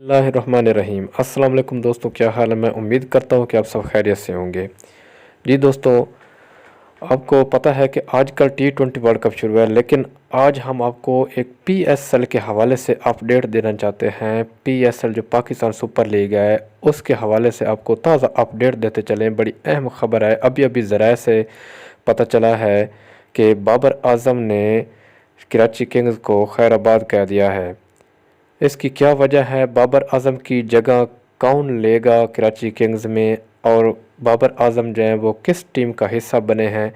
बिस्मिल्लाहिर्रहमानिर्रहीम। अस्सलाम वालेकुम दोस्तों, क्या हाल है। मैं उम्मीद करता हूँ कि आप सब खैरियत से होंगे। जी दोस्तों, आपको पता है कि आजकल T20 वर्ल्ड कप शुरू है, लेकिन आज हम आपको एक PSL के हवाले से अपडेट देना चाहते हैं। PSL जो पाकिस्तान सुपर लीग है, उसके हवाले से आपको ताज़ा अपडेट देते चलें। बड़ी अहम ख़बर है, अभी अभी ज़राए से पता चला है कि बाबर आज़म ने कराची किंग्स को खैराबाद कह दिया है। इसकी क्या वजह है, बाबर आज़म की जगह कौन लेगा कराची किंग्स में, और बाबर आज़म जो हैं वो किस टीम का हिस्सा बने हैं,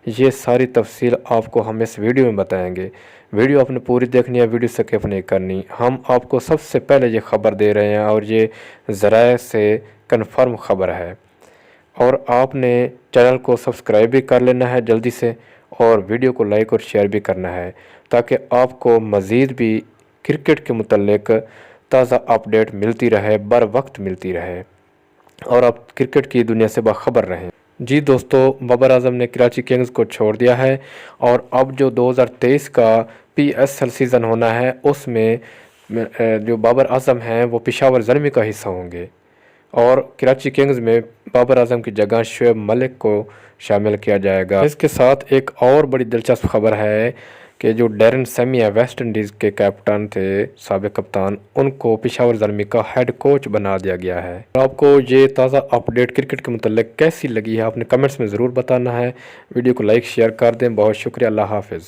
ये सारी तफसील आपको हम इस वीडियो में बताएंगे। वीडियो आपने पूरी देखनी है, वीडियो स्किप नहीं करनी। हम आपको सबसे पहले ये ख़बर दे रहे हैं और ये ज़राए से कन्फर्म ख़बर है। और आपने चैनल को सब्सक्राइब भी कर लेना है जल्दी से, और वीडियो को लाइक और शेयर भी करना है, ताकि आपको मज़ीद भी क्रिकेट के मुतल्लिक ताज़ा अपडेट मिलती रहे, बर वक्त मिलती रहे, और आप क्रिकेट की दुनिया से बाखबर रहें। जी दोस्तों, बाबर आज़म ने कराची किंग्स को छोड़ दिया है, और अब जो 2023 का PSL सीज़न होना है, उसमें जो बाबर आज़म हैं वो पेशावर ज़ल्मी का हिस्सा होंगे, और कराची किंग्स में बाबर आज़म की जगह शुएब मलिक को शामिल किया जाएगा। इसके साथ एक और बड़ी दिलचस्प खबर है कि जो डैरेन सैमी है, वेस्ट इंडीज़ के कैप्टन थे, साबिक कप्तान, उनको पेशावर ज़ल्मी का हेड कोच बना दिया गया है। आपको ये ताज़ा अपडेट क्रिकेट के मुतल्लिक कैसी लगी है, आपने कमेंट्स में ज़रूर बताना है। वीडियो को लाइक शेयर कर दें। बहुत शुक्रिया। अल्लाह हाफ़िज़।